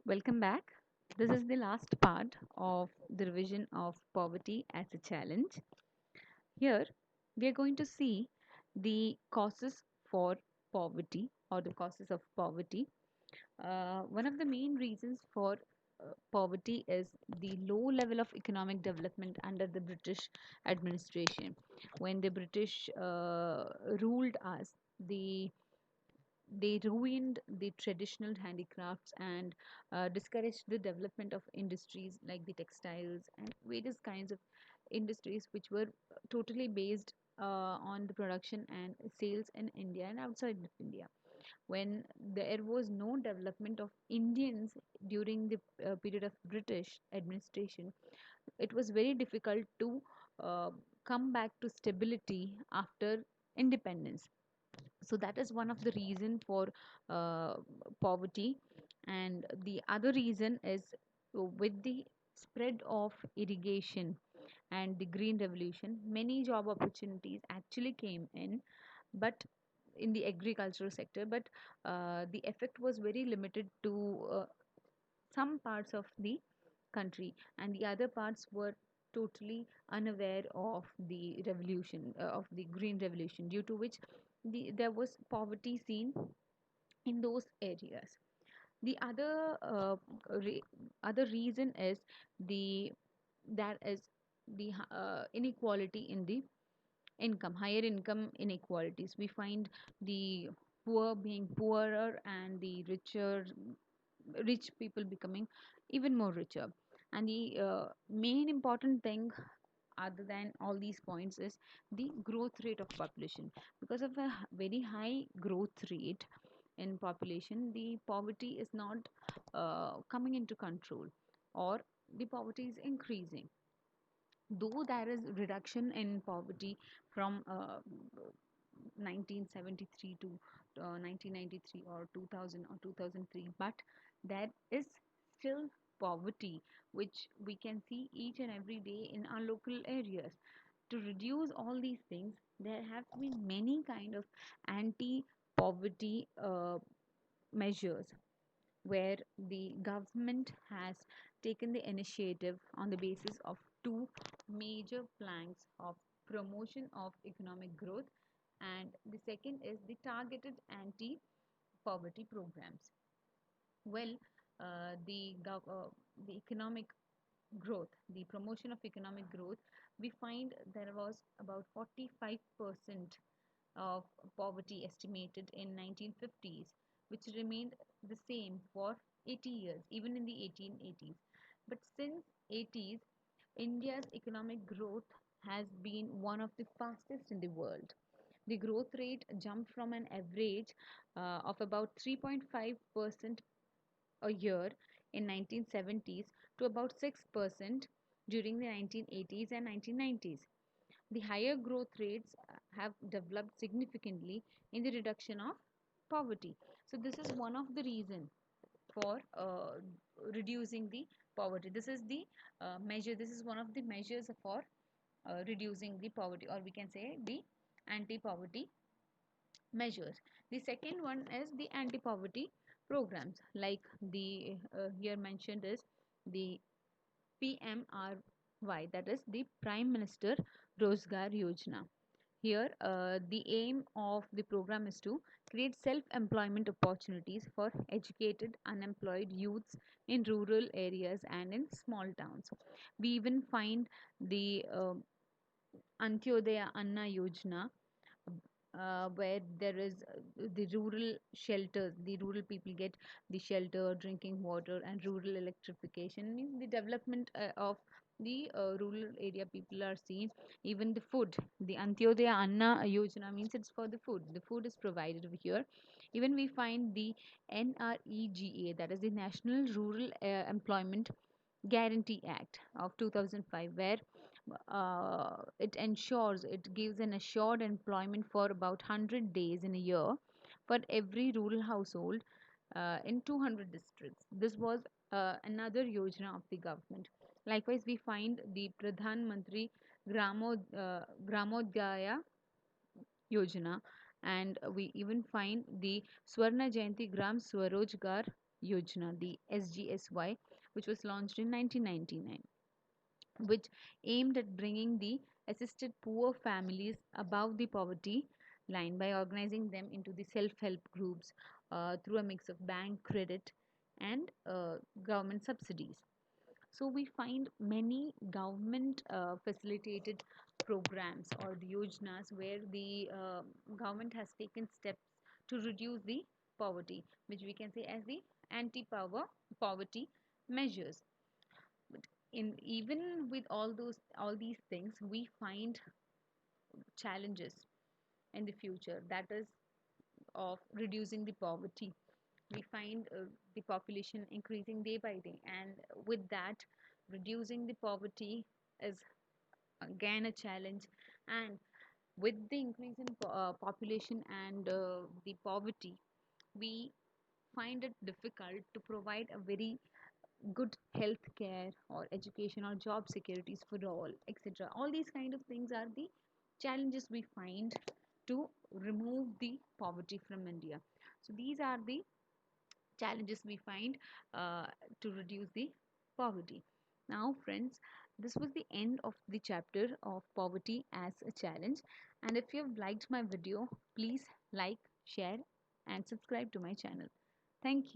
Welcome back. This is the last part of the revision of poverty as a challenge. Here, we are going to see the causes for poverty or the causes of poverty. One of the main reasons for poverty is the low level of economic development under the British administration. When the British ruled us, the they ruined the traditional handicrafts and discouraged the development of industries like the textiles and various kinds of industries which were totally based on the production and sales in India and outside of India. When there was no development of Indians during the period of British administration, it was very difficult to uh, come back to stability after independence. So that is one of the reason for uh, poverty. And the other reason is with the spread of irrigation and the green revolution, many job opportunities actually came in, but in the agricultural sector, but the effect was very limited to some parts of the country, and the other parts were totally unaware of the revolution, of the green revolution, due to which there was poverty seen in those areas. The re- other reason is the that is the inequality in the income, higher income inequalities. We find the poor being poorer and the rich people becoming even more richer. And the main important thing other than all these points is the growth rate of population. Because of a very high growth rate in population, the poverty is not coming into control, or the poverty is increasing. Though there is reduction in poverty from 1973 to 1993 or 2000 or 2003, but there is still poverty which we can see each and every day in our local areas. To reduce all these things, there have been many kind of anti poverty measures where the government has taken the initiative on the basis of two major planks of promotion of economic growth, and the second is the targeted anti poverty programs. Well, the economic growth, the promotion of economic growth, we find there was about 45% of poverty estimated in 1950s, which remained the same for 80 years, even in the 1880s. But since 80s, India's economic growth has been one of the fastest in the world. The growth rate jumped from an average of about 3.5% a year in 1970s to about 6% during the 1980s and 1990s. The higher growth rates have developed significantly in the reduction of poverty. So this is one of the reason for reducing the poverty. This is the measure. This is one of the measures for reducing the poverty, or we can say the anti-poverty measures. The second one is the anti-poverty programs, like the here mentioned is the PMRY, that is the Prime Minister Rozgar Yojana. Here, the aim of the program is to create self-employment opportunities for educated, unemployed youths in rural areas and in small towns. We even find the Antyodaya Anna Yojana, where there is the rural shelters. The rural people get the shelter, drinking water, and rural electrification. Means the development of the rural area people are seen. Even the food, the Antyodaya Anna Yojana means it's for the food. The food is provided over here. Even we find the NREGA, that is the National Rural Employment Guarantee Act of 2005, where it gives an assured employment for about 100 days in a year for every rural household in 200 districts. This was another yojana of the government. Likewise, we find the Pradhan Mantri Gramodaya Yojana, and we even find the Swarna Jayanti Gram Swarojgar Yojana, the SGSY, which was launched in 1999, which aimed at bringing the assisted poor families above the poverty line by organizing them into the self-help groups through a mix of bank credit and government subsidies. So we find many government facilitated programs or the yojanas where the government has taken steps to reduce the poverty, which we can say as the anti-poverty measures. But in even with all these things, we find challenges in the future, that is of reducing the poverty. We find the population increasing day by day, and with that, reducing the poverty is again a challenge. And with the increase in population and the poverty, we find it difficult to provide a very good health care or education or job securities for all, etc. All these kind of things are the challenges we find to remove the poverty from India. So these are the challenges we find uh, to reduce the poverty. Now, friends, this was the end of the chapter of poverty as a challenge. And if you have liked my video, please like, share, and subscribe to my channel. Thank you.